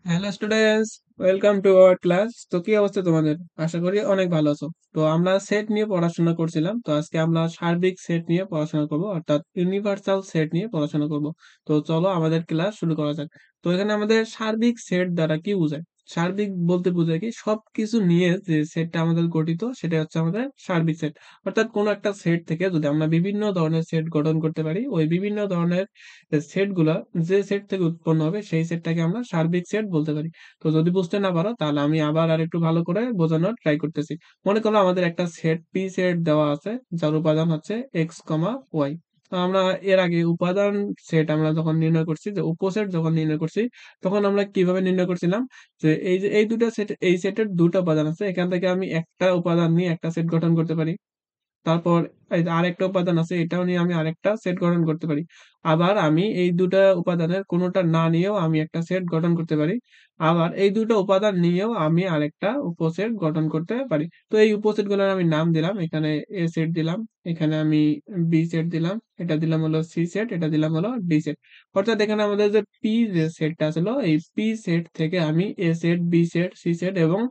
Hello students, welcome to our class. তো কি অবস্থা তোমাদের? আশা করি অনেক ভালো আছো। তো আমরা সেট নিয়ে পড়াশোনা করছিলাম, তো আজকে আমরা সার্বিক সেট নিয়ে পড়াশোনা করব, অর্থাৎ ইউনিভার্সাল সেট নিয়ে পড়াশোনা করব। তো চলো আমাদের ক্লাস শুরু করা যাক। তো এখানে আমাদের সার্বিক সেট দ্বারা কি বোঝায়? সার্বিক বলতে বোঝায় কি, সবকিছু নিয়ে যে সেটটা আমাদের গঠিত সেটা হচ্ছে আমাদের সার্বিক সেট। অর্থাৎ কোনো একটা সেট থেকে যদি আমরা বিভিন্ন ধরনের সেট গঠন করতে পারি, ওই বিভিন্ন ধরনের সেট গুলা যে সেট থেকে উৎপন্ন হবে সেই সেটটাকে আমরা সার্বিক সেট বলতে পারি। তো যদি বুঝতে না পারো তাহলে আমি আবার আর একটু ভালো করে বোঝানোর ট্রাই করতেছি। মনে করো আমাদের একটা সেট পি সেট দেওয়া আছে, যার উপাদান হচ্ছে এক্স কমা ওয়াই। তো আমরা এর আগে উপাদান সেট আমরা যখন নির্ণয় করছি, যে উপসেট যখন নির্ণয় করছি, তখন আমরা কিভাবে নির্ণয় করছিলাম, যে এই দুটো সেট, এই সেটের দুটো উপাদান আছে, এখান থেকে আমি একটা উপাদান নিয়ে একটা সেট গঠন করতে পারি। তারপর এই যে আরেকটা উপাদান আছে, এটাও নিয়ে আমি আরেকটা সেট গঠন করতে পারি। আবার আমি এই দুটা উপাদানের কোনোটা না নিয়েও আমি একটা সেট গঠন করতে পারি। আবার এই দুটো উপাদান নিয়েও আমি আরেকটা উপসেট গঠন করতে পারি। তো এই উপসেট গুলোর আমি নাম দিলাম, এখানে এ সেট দিলাম, এখানে আমি বি সেট দিলাম, এটা দিলাম হলো সি সেট, এটা দিলাম হলো ডি সেট। অর্থাৎ এখানে আমাদের যে পি যে সেটটা ছিল, এই পি সেট থেকে আমি A set, B set, C set এবং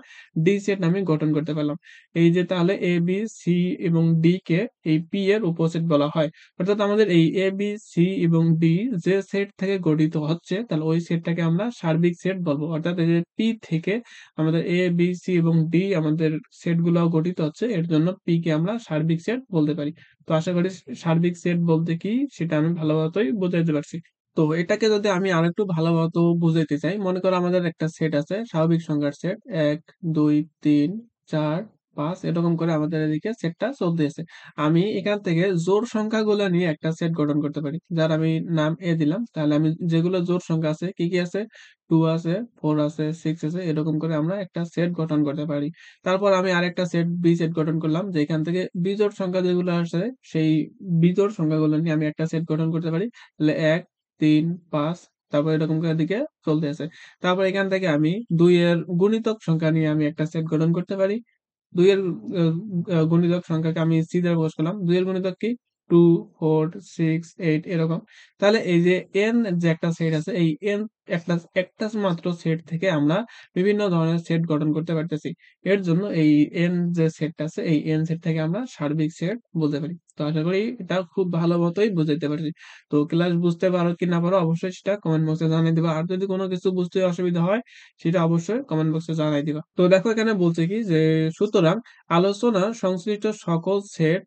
ডি সেট আমি গঠন করতে পারলাম। এই যে তাহলে এ বি সি এবং ডি কে এই পি এর উপসেট বলা হয়। অর্থাৎ আমাদের এই এ বি সি এবং ডি যে সেট থেকে গঠিত হচ্ছে, তাহলে ওই সেটটাকে আমরা সার্বিক সেট বলবো। অর্থাৎ এই যে পি থেকে আমাদের এ বি সি এবং ডি আমাদের সেট গুলো গঠিত হচ্ছে, এর জন্য পি কে আমরা সার্বিক সেট বলতে পারি। তো আশা করি সার্বিক সেট বলতে কি সেটা আমি ভালোভাবেই বোঝাইতে পারছি। তো এটাকে যদি আমি আরেকটু ভালোমতো বুঝাইতে চাই, মনে করো আমাদের একটা সেট আছে, স্বাভাবিক সংখ্যার সেট, 1 2 3 4 5, এরকম করে আমাদের এদিকে সেটটা চলতেছে। আমি এখান থেকে জোড় সংখ্যাগুলো নিয়ে একটা সেট গঠন করতে পারি, যার আমি নাম এ দিলাম। তাহলে আমি যেগুলো জোড় সংখ্যা আছে, কি কি আছে, 2 আছে, 4 আছে, 6 আছে, এরকম করে আমরা একটা সেট গঠন করতে পারি। তারপর আমি আরেকটা সেট বি সেট গঠন করলাম, যেখান থেকে বিজোড় সংখ্যা যেগুলো আছে, সেই বিজোড় সংখ্যাগুলো নিয়ে আমি একটা সেট গঠন করতে পারি। তাহলে 1 3 5, তারপর এরকম করে দিকে চলতে আছে। তারপর এখান থেকে আমি 2 এর গুণিতক সংখ্যা নিয়ে আমি একটা সেট গঠন করতে পারি। 2 এর গুণিতক সংখ্যাকে আমি সি দ্বারা প্রকাশ করলাম। 2 এর গুণিতক কি? 2 4 6 8, এরকম। তাহলে এই যে এন যে একটা সেট আছে, এই এন একটা একটা মাত্র সেট থেকে আমরা বিভিন্ন ধরনের সেট গঠন করতে পারতেছি। এর জন্য এই এন যে সেটটা আছে, এই এন সেট থেকে আমরা সার্বিক সেট বলতে পারি। তো আশা করি এটা খুব ভালো মতোই বুঝাইতে পারছি। তো ক্লাস বুঝতে পারো কি না পারো অবশ্যই সেটা কমেন্ট বক্সে জানিয়ে দিবা। আর যদি কোনো কিছু বুঝতে অসুবিধা হয়, সেটা অবশ্যই কমেন্ট বক্সে জানাই দিবা। তো দেখো এখানে বলছে কি, যে সুতরাং আলোচনা সংশ্লিষ্ট সকল সেট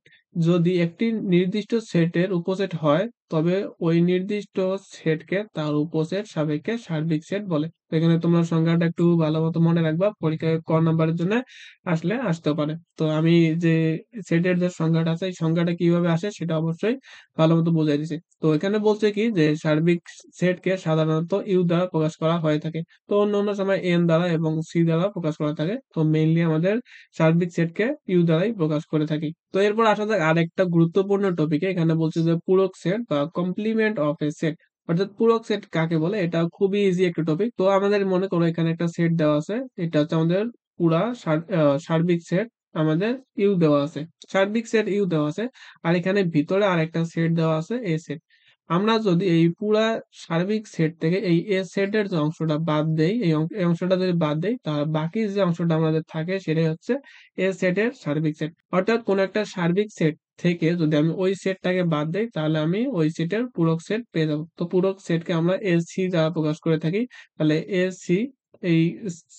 যদি একটি নির্দিষ্ট সেটের উপসেট হয়, তবে ওই নির্দিষ্ট সেটকে তার উপসেট সাপেক্ষে সার্বিক সেট বলে। তো এখানে তোমরা সংজ্ঞাটা একটু ভালো মতো মনে রাখবা, পরীক্ষায় ক নাম্বারের জন্য আসতে পারে। তো আমি যে সেটের যে সংজ্ঞাটা আছে, এই সংজ্ঞাটা কিভাবে আসে সেটা অবশ্যই ভালো মতো বুঝাই দিছি। তো এখানে বলছে কি, যে সার্বিক সেটকে সাধারণত ইউ দ্বারা প্রকাশ করা হয়ে থাকে। তো অন্য অন্য সময় এন দ্বারা এবং সি দ্বারা প্রকাশ করা থাকে। তো মেইনলি আমাদের সার্বিক সেটকে ইউ দ্বারাই প্রকাশ করে থাকি। তো এরপর আসা যাক আরেকটা গুরুত্বপূর্ণ টপিকে। এখানে বলছে যে পূরক সেট বা কমপ্লিমেন্ট অফ এ সেট। অর্থাৎ পূরক সেট কাকে বলে, এটা খুবই ইজি একটা টপিক। তো আমাদের মনে করো এখানে একটা সেট দেওয়া আছে, এটা হচ্ছে আমাদের পুরা সার্বিক সেট, আমাদের ইউ দেওয়া আছে, সার্বিক সেট ইউ দেওয়া আছে। আর এখানে ভিতরে আরেকটা সেট দেওয়া আছে এ সেট। আমরা যদি এই পুরা সার্বিক সেট থেকে এই এ সেটের যে অংশটা বাদ দেই, এই অংশটা যদি বাদ দেই, তাহলে বাকি যে অংশটা আমাদের থাকে সেটাই হচ্ছে এ সেটের সার্বিক সেট। অর্থাৎ কোন একটা সার্বিক সেট থেকে যদি আমি ওই সেটটাকে বাদ দেই, তাহলে আমি ওই সেটের পূরক সেট পেয়ে যাবো। তো পূরক সেটকে আমরা এ সি দ্বারা প্রকাশ করে থাকি। তাহলে এ সি, এই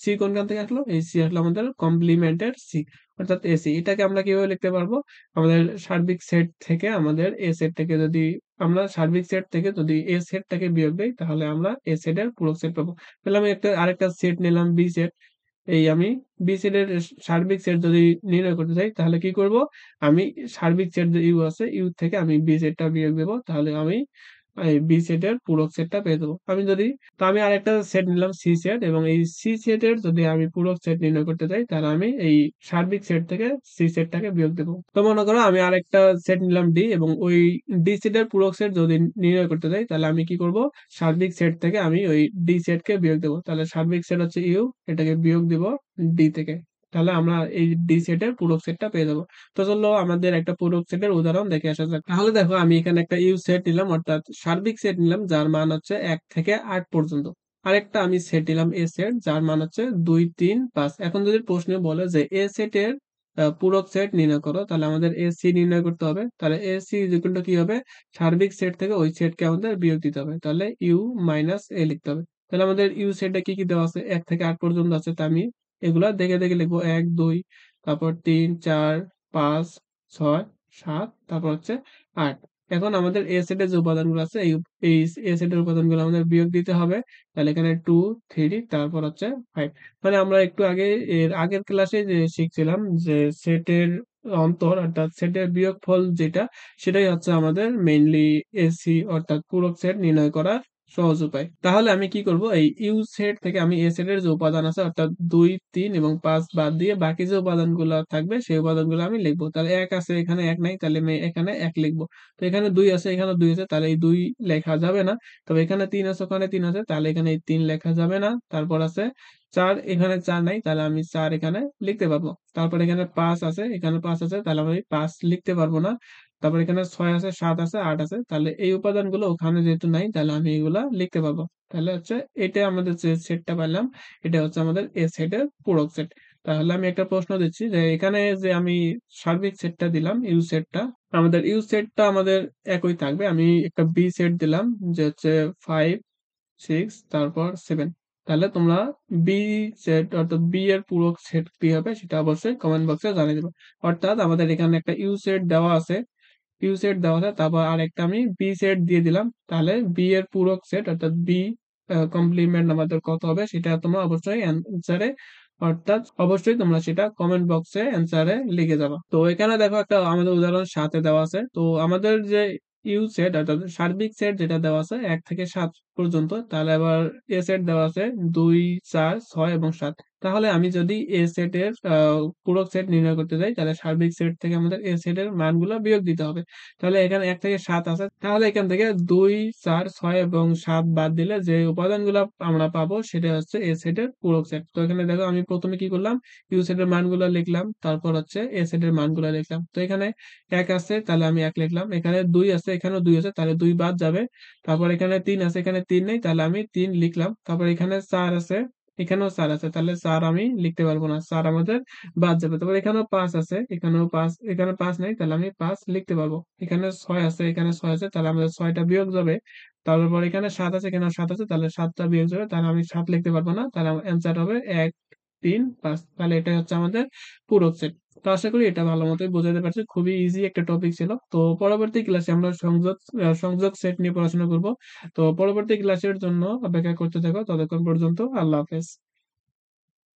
সি কোনখান থেকে আসলো, এই সি আসলো আমাদের কমপ্লিমেন্টের সি, অর্থাৎ এসি। এটাকে আমরা কিভাবে লিখতে পারবো, আমাদের সার্বিক সেট থেকে আমাদের এ সেট থেকে যদি আমরা সার্বিক সেট থেকে যদি এ সেটটাকে বিয়োগ দেই, তাহলে আমরা এ সেটের পূরক সেট পাবো। তাহলে আমি একটা আরেকটা সেট নিলাম বি সেট। এই আমি বি সেটের সার্বিক সেট যদি নির্ণয় করতে চাই, তাহলে কি করব, আমি সার্বিক সেট যে ইউ আছে, ইউ থেকে আমি বি সেটটা বিয়োগ দেবো, তাহলে আমি এই বি সেটের পূরক সেটটা পেয়ে যাবো। আমি যদি, তো আমি আরেকটা সেট নিলাম সি সেট, এবং এই সি সেটের যদি আমি পূরক সেট নির্ণয় করতে চাই, তাহলে আমি এই সার্বিক সেট থেকে সি সেটটাকে বিয়োগ দেবো। তো মনে করো আমি আরেকটা সেট নিলাম ডি, এবং ওই ডি সেটের পূরক সেট যদি নির্ণয় করতে চাই, তাহলে আমি কি করব, সার্বিক সেট থেকে আমি ওই ডি সেটকে বিয়োগ দেবো। তাহলে সার্বিক সেট হচ্ছে ইউ, এটাকে বিয়োগ দিব ডি থেকে। তাহলে আমরা এই ডি সেটের পূরক সেটটা পেয়ে যাবো। তো চলো আমাদের একটা পূরক সেটের উদাহরণ দেখে আসা যাক। তাহলে দেখো আমি এখানে একটা ইউ সেট নিলাম, অর্থাৎ সার্বিক সেট নিলাম, যার মান হচ্ছে 1 থেকে 8 পর্যন্ত। আরেকটা আমি সেট দিলাম এ সেট, যার মান হচ্ছে 2 3 5। এখন যদি প্রশ্নে বলে যে এ সেটের পূরক সেট নির্ণয় করো, তাহলে আমাদের এ সি নির্ণয় করতে হবে। তাহলে A C is equal to কি হবে, সার্বিক সেট থেকে ওই সেটকে আমাদের বিয়োগ দিতে হবে, তাহলে ইউ মাইনাস এ লিখতে হবে। তাহলে আমাদের ইউ সেটে কি কি দেওয়া আছে, 1 থেকে 8 পর্যন্ত আছে, তা আমি এগুলা দেখে দেখে লিখবো। 1 2, তারপর 3 4 5 6 7, তারপর হচ্ছে 8। এখন আমাদের এ সেটের যে উপাদানগুলো আছে, এই এ সেটের উপাদানগুলো আমাদের বিয়োগ দিতে হবে। তাহলে এখানে 2 3, তারপর হচ্ছে 5। মানে আমরা একটু আগে এর আগের ক্লাসে যে শিখছিলাম যে সেটের অন্তর অর্থাৎ সেটের বিয়োগফল যেটা, সেটাই হচ্ছে আমাদের মেইনলি এসি অর্থাৎ পূরক সেট নির্ণয় করার সহজ উপায়। তাহলে আমি কি করব, এই ইউ সেট থেকে আমি এ সেটের যে উপাদান আছে অর্থাৎ 2 3 এবং 5 বাদ দিয়ে বাকি যে উপাদানগুলো থাকবে সেই উপাদানগুলো আমি লিখবো। তাহলে 1 আছে, এখানে 1 নাই, তাহলে আমি এখানে 1 লিখবো। তো এখানে 2 আছে, এখানে 2 আছে, তাহলে এই 2 লেখা যাবে না। তবে এখানে 3 আছে, ওখানে 3 আছে, তাহলে এখানে এই 3 লেখা যাবে না। তারপর আছে 4, এখানে 4 নাই, তাহলে আমি 4 এখানে লিখতে পারবো। তারপর এখানে 5 আছে, এখানে 5 আছে, তাহলে আমি 5 লিখতে পারবো না। তারপর এখানে 6 আছে, 7 আছে, 8 আছে, তাহলে এই উপাদানগুলো ওখানে যেহেতু নাই, তাহলে আমি এগুলা লিখতে পারবো। তাহলে হচ্ছে এটা আমাদের যে সেটটা পাইলাম, এটা হচ্ছে আমাদের এ সেটের পূরক সেট। তাহলে আমি একটা প্রশ্ন দিচ্ছি যে এখানে যে আমি সার্বিক সেটটা দিলাম ইউ সেটটা, আমাদের ইউ সেটটা আমাদের একই থাকবে। আমি একটা বি সেট দিলাম যে হচ্ছে 5 6, তারপর 7। তাহলে তোমরা বি সেট অর্থাৎ বি এর পূরক সেট কি হবে সেটা অবশ্যই কমেন্ট বক্সে জানিয়ে দেবে। অর্থাৎ আমাদের এখানে একটা ইউ সেট দেওয়া আছে, ইউ সেট দেওয়া আছে, তারপর আরেকটা আমি বি সেট দিয়ে দিলাম। তাহলে বি এর পূরক সেট অর্থাৎ বি কমপ্লিমেন্ট আমাদের কত হবে সেটা তোমরা অবশ্যই অ্যান্সারে অর্থাৎ অবশ্যই তোমরা সেটা কমেন্ট বক্সে অ্যান্সারে লিখে যাবা। তো এখানে দেখো একটা আমাদের উদাহরণ 7-এ দেওয়া আছে। তো আমাদের যে ইউ সেট অর্থাৎ সার্বিক সেট যেটা দেওয়া আছে 1 থেকে 7 পর্যন্ত, তাহলে আবার এ সেট দেওয়া আছে 2 4 6 এবং 7। তাহলে আমি যদি এ সেটের পূরক সেট নির্ণয় করতে যাই, তাহলে সার্বিক সেট থেকে আমাদের এ সেটের মানগুলো বিয়োগ দিতে হবে। তাহলে এখানে 1 থেকে 7 আছে, তাহলে এখান থেকে 2 4 6 এবং 7 বাদ দিলে যে উপাদানগুলো আমরা পাবো সেটা হচ্ছে এ সেটের পূরক সেট। তো এখানে দেখো আমি প্রথমে কি করলাম, ইউ সেটের মানগুলো লিখলাম, তারপর হচ্ছে এ সেটের মানগুলো লিখলাম। তো এখানে 1 আছে, তাহলে আমি 1 লিখলাম। এখানে 2 আছে, এখানেও 2 আছে, তাহলে 2 বাদ যাবে। তারপর এখানে 3 আছে, এখানে 3 নেই, তাহলে আমি 3 লিখলাম। তারপর এখানে 4 আছে, এখানেও 4 আছে, তাহলে 4 আমি লিখতে পারবো না, 4 আমাদের বাদ যাবে। তারপর এখানেও 5 আছে, এখানেও 5, এখানে 5 নেই, তাহলে আমি 5 লিখতে পারবো। এখানে 6 আছে, এখানে 6 আছে, তাহলে আমাদের 6টা বিয়োগ যাবে। তারপর এখানে 7 আছে, এখানেও 7 আছে, তাহলে 7টা বিয়োগ যাবে, তাহলে আমি 7 লিখতে পারবো না। তাহলে আমার অ্যান্সার হবে 1 3 5। তাহলে এটা হচ্ছে আমাদের পূরক সেট। তো আশা করি এটা ভালো মতোই বোঝাতে পারছি, খুবই ইজি একটা টপিক ছিল। তো পরবর্তী ক্লাসে আমরা সংযোগ সেট নিয়ে পড়াশোনা করব। তো পরবর্তী ক্লাসের জন্য অপেক্ষা করতে থাকো, ততক্ষণ পর্যন্ত আল্লাহ হাফেজ।